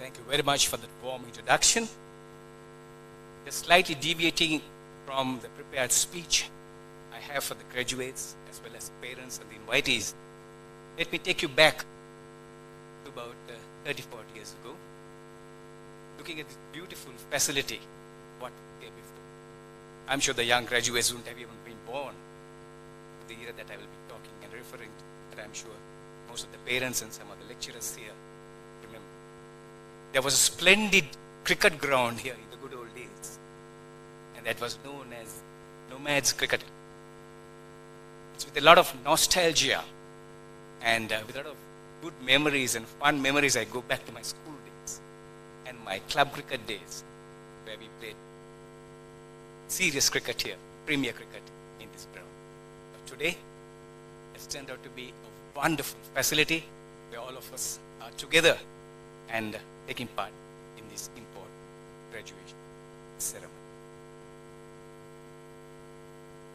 Thank you very much for that warm introduction. Just slightly deviating from the prepared speech I have for the graduates as well as parents and the invitees. Let me take you back to about 30, 40 years ago, looking at this beautiful facility, what came before. I'm sure the young graduates wouldn't have even been born the year that I will be talking and referring to, but I'm sure most of the parents and some of the lecturers here remember. There was a splendid cricket ground here in the good old days, and that was known as Nomads Cricket. It's with a lot of nostalgia and with a lot of good memories and fun memories. I go back to my school days and my club cricket days, where we played serious cricket here, premier cricket in this ground. But today, it's turned out to be a wonderful facility where all of us are together and taking part in this important graduation ceremony.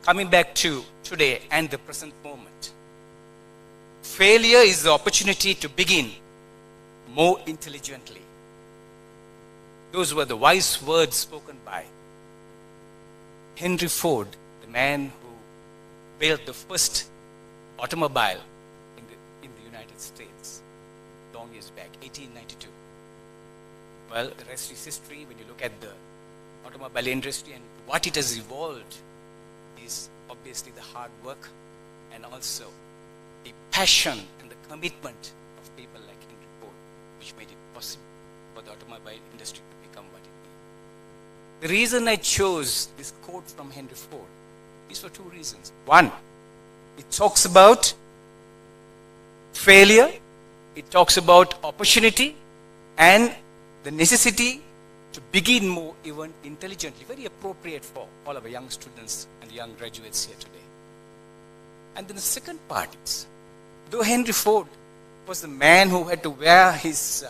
Coming back to today and the present moment, failure is the opportunity to begin more intelligently. Those were the wise words spoken by Henry Ford, the man who built the first automobile in the United States long years back, 1892. Well, the rest is history. When you look at the automobile industry and what it has evolved is obviously the hard work and also the passion and the commitment of people like Henry Ford, which made it possible for the automobile industry to become what it is. The reason I chose this quote from Henry Ford is for two reasons. One, it talks about failure, it talks about opportunity and the necessity to begin more even intelligently, very appropriate for all our young students and young graduates here today. And then the second part is, though Henry Ford was the man who had to wear his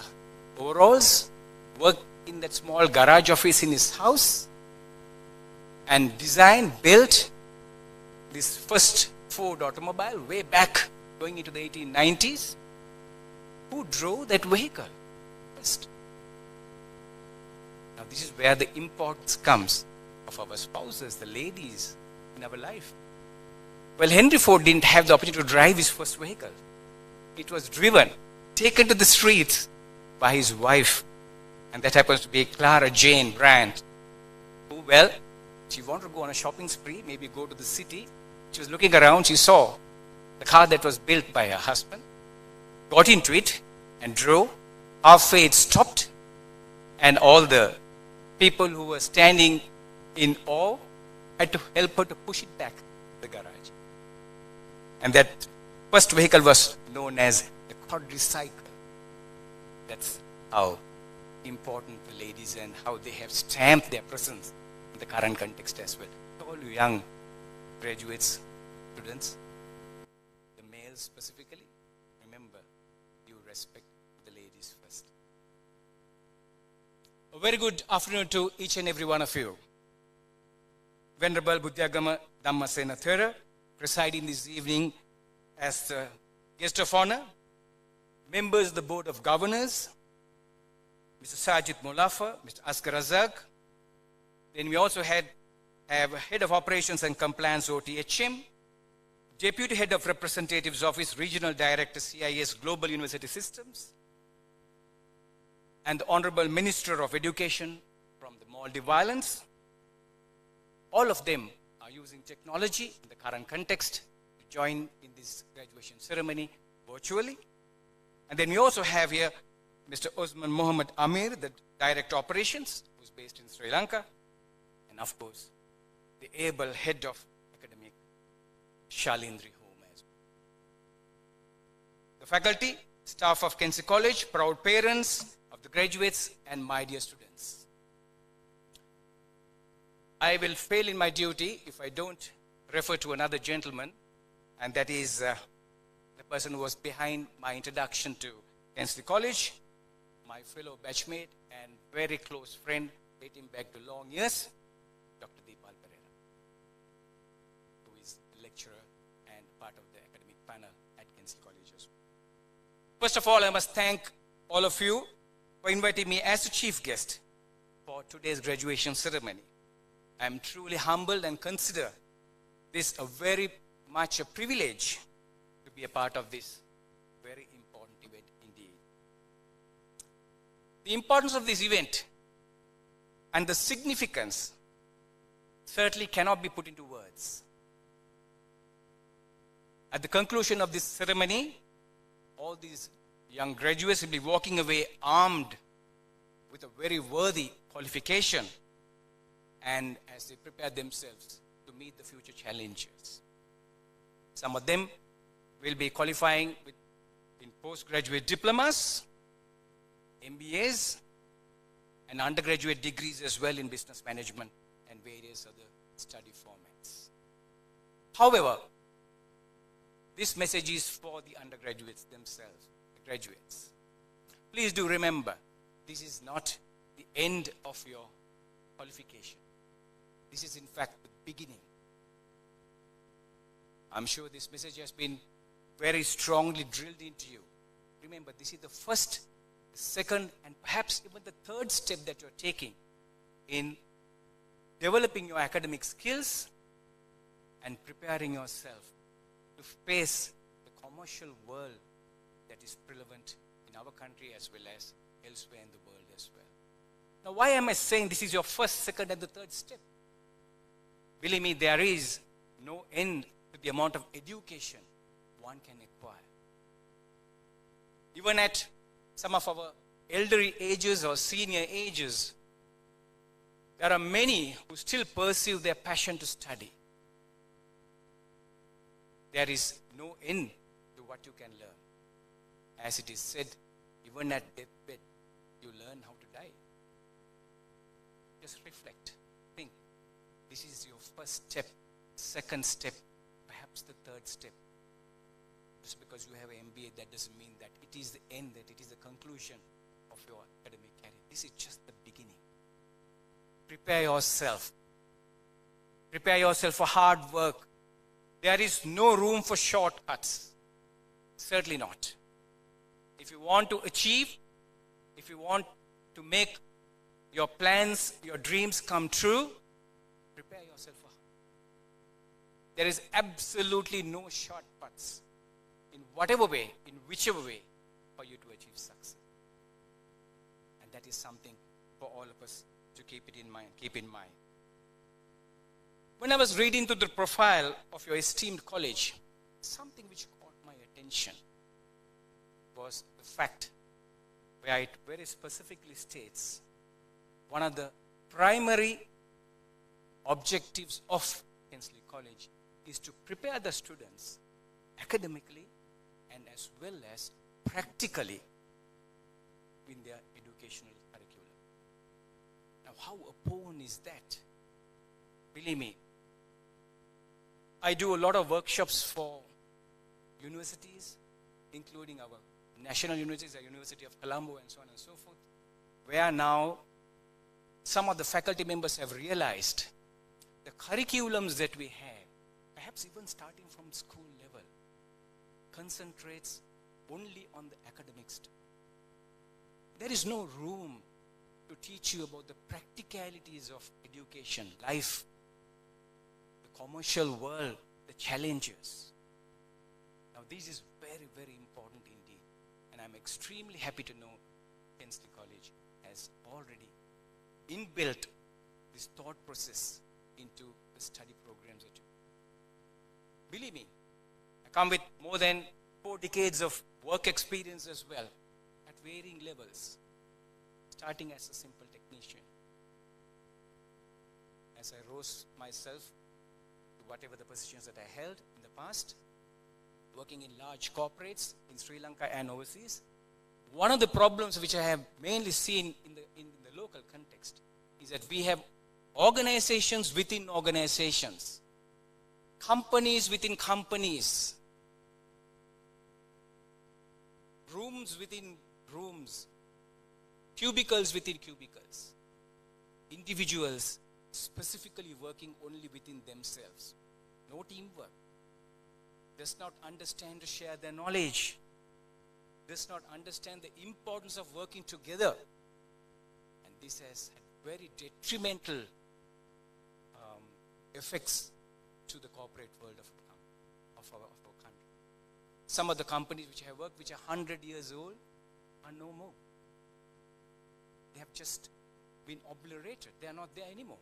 overalls, work in that small garage office in his house, and design, built this first Ford automobile way back going into the 1890s, who drove that vehicle first? Now this is where the importance comes of our spouses, the ladies in our life. Well, Henry Ford didn't have the opportunity to drive his first vehicle. It was driven, taken to the streets by his wife, and that happens to be Clara Jane Brandt, who, well, she wanted to go on a shopping spree, maybe go to the city. She was looking around, she saw the car that was built by her husband, got into it and drove. Halfway it stopped, and all the people who were standing in awe had to help her to push it back to the garage. And that first vehicle was known as the quadricycle. That's how important the ladies and how they have stamped their presence in the current context as well. To all you young graduates, students, the males specifically, remember, you respect the ladies first. A very good afternoon to each and every one of you. Venerable Buddhagama Dhammasena Thera, presiding this evening as the guest of honor, members of the Board of Governors, Mr. Sajid Molafa, Mr. Asghar Razak. Then we also have Head of Operations and Compliance OTHM, Deputy Head of Representatives Office, Regional Director CIS Global University Systems, and the Honorable Minister of Education from the Maldives Islands. All of them are using technology in the current context to join in this graduation ceremony virtually. And then we also have here Mr. Osman Mohammed Amir, the Director Operations, who's based in Sri Lanka, and of course, the able Head of Academic, Shalindri Home as well. The faculty, staff of Kensley College, proud parents of the graduates, and my dear students. I will fail in my duty if I don't refer to another gentleman, and that is the person who was behind my introduction to Kensley College, my fellow batchmate and very close friend dating back to long years, Dr. Deepal Pereira, who is a lecturer and part of the academic panel at Kensley College as well. First of all, I must thank all of you for inviting me as a chief guest for today's graduation ceremony. I am truly humbled and consider this a very much a privilege to be a part of this very important event indeed. The importance of this event and the significance certainly cannot be put into words. At the conclusion of this ceremony, all these young graduates will be walking away armed with a very worthy qualification and as they prepare themselves to meet the future challenges. Some of them will be qualifying in postgraduate diplomas, MBAs, and undergraduate degrees as well in business management and various other study formats. However, this message is for the undergraduates themselves, the graduates. Please do remember, this is not the end of your qualification. This is in fact the beginning. I'm sure this message has been very strongly drilled into you. Remember, this is the first, the second, and perhaps even the third step that you're taking in developing your academic skills and preparing yourself to face the commercial world that is prevalent in our country as well as elsewhere in the world as well. Now, why am I saying this is your first, second, and the third step? Believe me, there is no end to the amount of education one can acquire. Even at some of our elderly ages or senior ages, there are many who still pursue their passion to study. There is no end to what you can learn. As it is said, even at deathbed, you learn how to die. Just reflect, think. This is your first step, second step, perhaps the third step. Just because you have an MBA, that doesn't mean that it is the end, that it is the conclusion of your academic career. This is just the beginning. Prepare yourself. Prepare yourself for hard work. There is no room for shortcuts. Certainly not. If you want to achieve, if you want to make your plans, your dreams come true, prepare yourself for. There is absolutely no shortcuts in whatever way, in whichever way, for you to achieve success. And that is something for all of us to keep in mind. When I was reading through the profile of your esteemed college, something which caught my attention was the fact where it very specifically states one of the primary objectives of Kensley College is to prepare the students academically and as well as practically in their educational curriculum. Now, how upon is that? Believe me, I do a lot of workshops for universities, including our national universities, the University of Colombo and so on and so forth, where now some of the faculty members have realized the curriculums that we have, perhaps even starting from school level, concentrates only on the academic stuff. There is no room to teach you about the practicalities of education, life, the commercial world, the challenges. Now, this is very, very important indeed. And I'm extremely happy to know Kensley College has already inbuilt this thought process into the study programs that you. Believe me, I come with more than 4 decades of work experience as well, at varying levels, starting as a simple technician. As I rose myself to whatever the positions that I held in the past, working in large corporates in Sri Lanka and overseas, one of the problems which I have mainly seen in the local context is that we have organizations within organizations, companies within companies, rooms within rooms, cubicles within cubicles, individuals specifically working only within themselves. No teamwork. Does not understand to share their knowledge. Does not understand the importance of working together this has had very detrimental effects to the corporate world of our country. Some of the companies which I have worked, which are 100 years old, are no more. They have just been obliterated. They are not there anymore.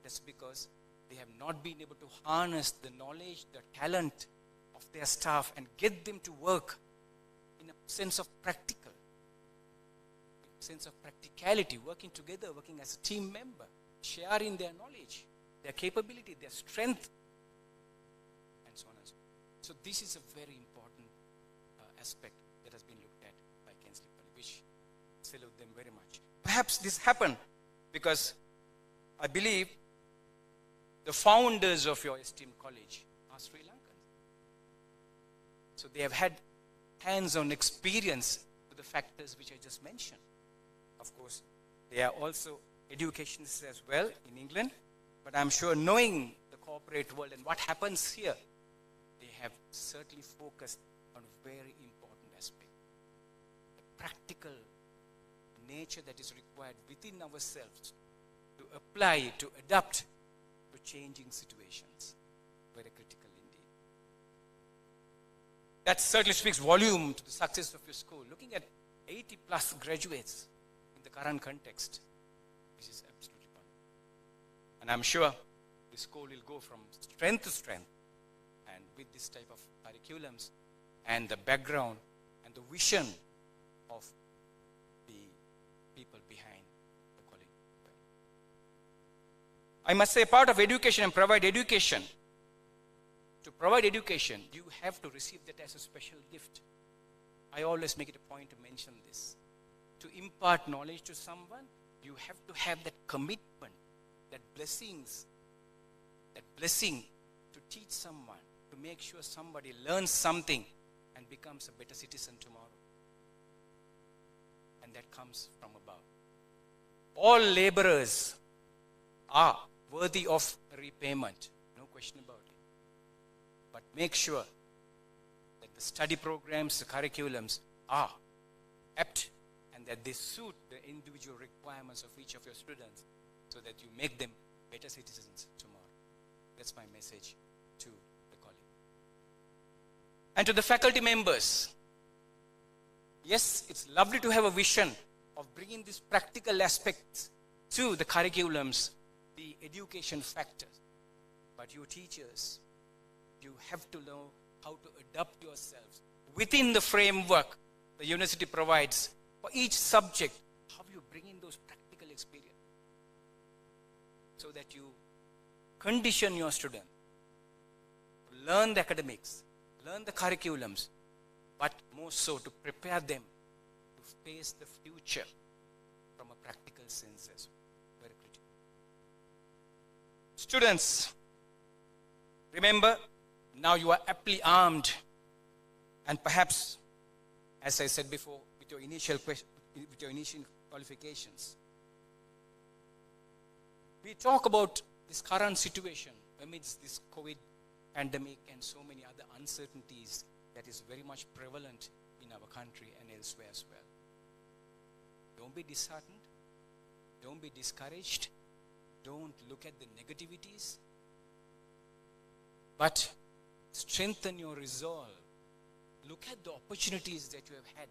That's because they have not been able to harness the knowledge, the talent of their staff and get them to work in a sense of practicality, working together, working as a team member, sharing their knowledge, their capability, their strength, and so on and so on. So this is a very important aspect that has been looked at by Kensley, which I salute them very much. Perhaps this happened because I believe the founders of your esteemed college are Sri Lankans. So they have had hands-on experience with the factors which I just mentioned. Of course, they are also educationists as well in England, but I'm sure knowing the corporate world and what happens here, they have certainly focused on a very important aspect. The practical nature that is required within ourselves to apply, to adapt to changing situations. Very critical indeed. That certainly speaks volume to the success of your school. Looking at 80 plus graduates in the current context, this is absolutely wonderful. And I'm sure the school will go from strength to strength, and with this type of curriculums and the background and the vision of the people behind the college. I must say, part of education and provide education. To provide education, you have to receive that as a special gift. I always make it a point to mention this. To impart knowledge to someone, you have to have that commitment, that blessing to teach someone, to make sure somebody learns something and becomes a better citizen tomorrow. And that comes from above. All laborers are worthy of repayment, no question about it. But make sure that the study programs, the curriculums are apt and that they suit the individual requirements of each of your students so that you make them better citizens tomorrow. That's my message to the college. And to the faculty members, yes, it's lovely to have a vision of bringing these practical aspects to the curriculums, the education factors. But you teachers, you have to know how to adapt yourselves within the framework the university provides for each subject. How you bring in those practical experience so that you condition your student to learn the academics, learn the curriculums, but more so to prepare them to face the future from a practical sense as well. Very critical. Students, remember, now you are aptly armed, and perhaps, as I said before, with your initial qualifications. We talk about this current situation amidst this COVID pandemic and so many other uncertainties that is very much prevalent in our country and elsewhere as well. Don't be disheartened. Don't be discouraged. Don't look at the negativities. But strengthen your resolve. Look at the opportunities that you have had.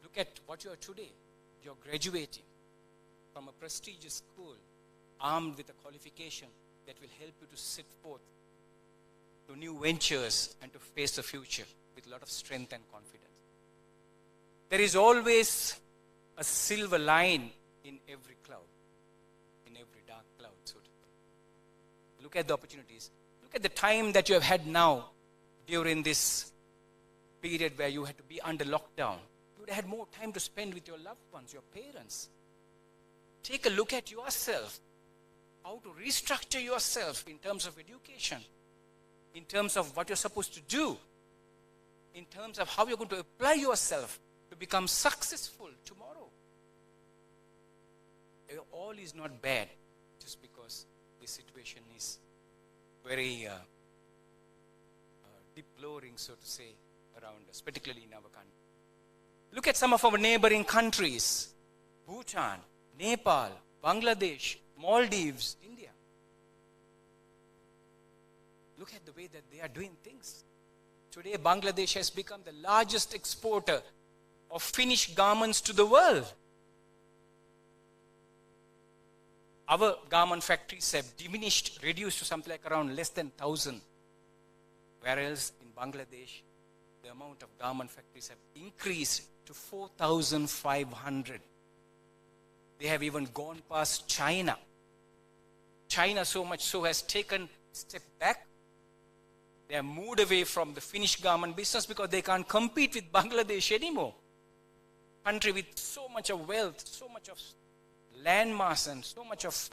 Look at what you are today. You're graduating from a prestigious school, armed with a qualification that will help you to set forth to new ventures and to face the future with a lot of strength and confidence. There is always a silver line in every cloud, in every dark cloud, so to speak. Look at the opportunities. Look at the time that you have had now during this period where you had to be under lockdown. You would have had more time to spend with your loved ones, your parents. Take a look at yourself, how to restructure yourself in terms of education, in terms of what you're supposed to do, in terms of how you're going to apply yourself to become successful tomorrow. All is not bad just because the situation is very deploring, so to say, around us, particularly in our country. Look at some of our neighboring countries. Bhutan, Nepal, Bangladesh, Maldives, India. Look at the way that they are doing things. Today, Bangladesh has become the largest exporter of finished garments to the world. Our garment factories have reduced to something like around less than 1,000. Whereas in Bangladesh, the amount of garment factories have increased to 4,500. They have even gone past China. China so much so has taken a step back. They have moved away from the finished garment business because they can't compete with Bangladesh anymore. Country with so much of wealth, so much of land mass and so much of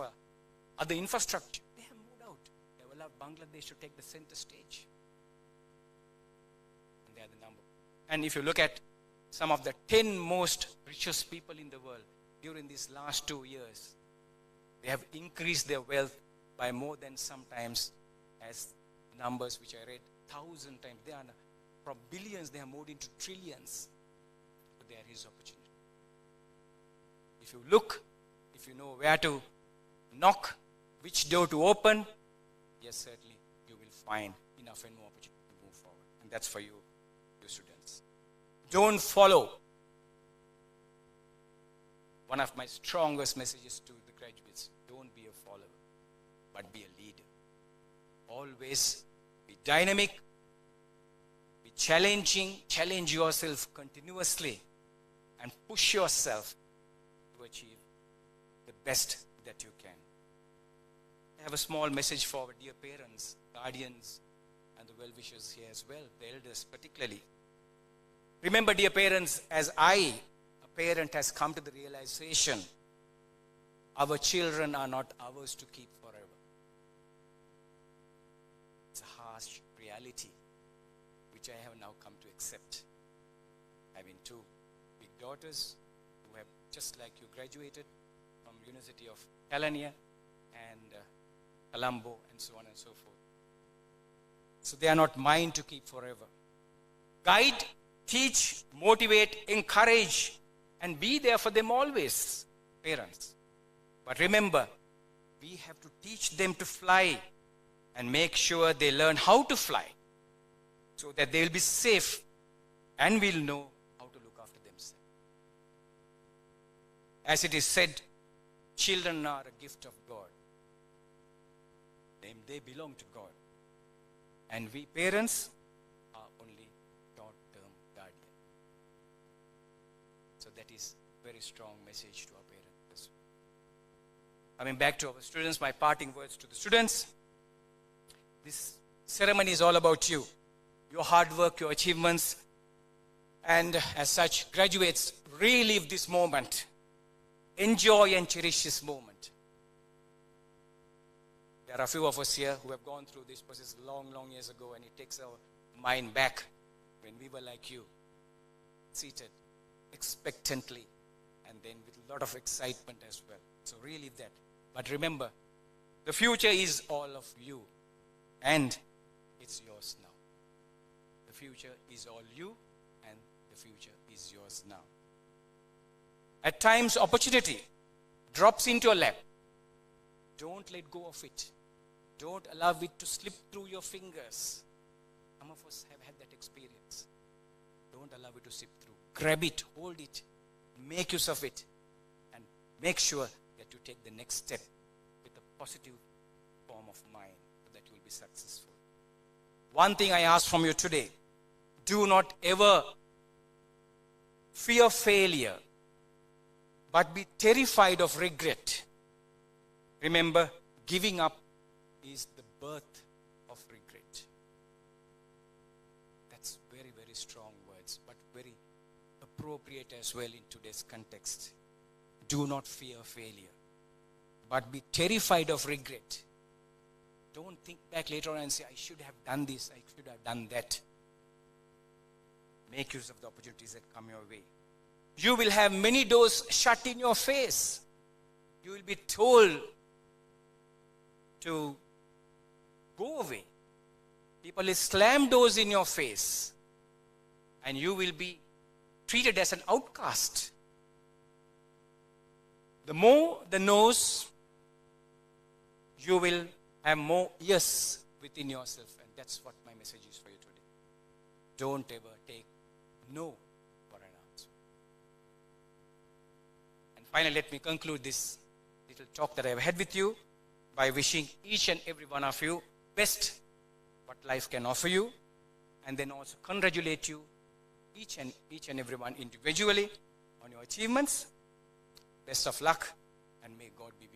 other infrastructure. They have moved out. They have allowed Bangladesh to take the center stage. And they are the number. And if you look at some of the 10 most richest people in the world during these last 2 years, they have increased their wealth by more than sometimes as numbers which I read 1,000 times. They are from billions, they have moved into trillions. But there is opportunity. If you look, if you know where to knock, which door to open, yes, certainly you will find enough and more opportunity to move forward. And that's for you, you students. Don't follow. One of my strongest messages to the graduates, don't be a follower, but be a leader. Always be dynamic, be challenging, challenge yourself continuously, and push yourself to achieve the best that you can. I have a small message for our dear parents, guardians, and the well-wishers here as well, the elders particularly. Remember, dear parents, as I, a parent, has come to the realization, our children are not ours to keep forever. It's a harsh reality, which I have now come to accept. Having 2 big daughters who have, just like you, graduated from University of Kelaniya and Colombo and so on and so forth. So they are not mine to keep forever. Guide, teach, motivate, encourage, and be there for them always, parents. But remember, we have to teach them to fly and make sure they learn how to fly so that they will be safe and will know how to look after themselves. As it is said, children are a gift of God. They belong to God. And we parents are only short-term guardian. So that is a very strong message to our parents. Coming back to our students, my parting words to the students. This ceremony is all about you, your hard work, your achievements. And as such, graduates, relive this moment. Enjoy and cherish this moment. There are a few of us here who have gone through this process long, long years ago, and it takes our mind back when we were like you, seated expectantly and then with a lot of excitement as well. So relive that. But remember, the future is all of you, and it's yours now. The future is all you, and the future is yours now. At times, opportunity drops into your lap. Don't let go of it. Don't allow it to slip through your fingers. Some of us have had that experience. Don't allow it to slip through. Grab it, hold it, make use of it, and make sure that you take the next step with a positive form of mind so that you will be successful. One thing I ask from you today, do not ever fear failure, but be terrified of regret. Remember, giving up is the birth of regret. That's very, very strong words, but very appropriate as well in today's context. Do not fear failure, but be terrified of regret. Don't think back later on and say, I should have done this, I should have done that. Make use of the opportunities that come your way. You will have many doors shut in your face. You will be told to go away. People will slam doors in your face. And you will be treated as an outcast. The more the no's, you will have more yes within yourself. And that's what my message is for you today. Don't ever take no for an answer. And finally, let me conclude this little talk that I have had with you by wishing each and every one of you best what life can offer you, and then also congratulate you, each and every one individually, on your achievements. Best of luck, and may God be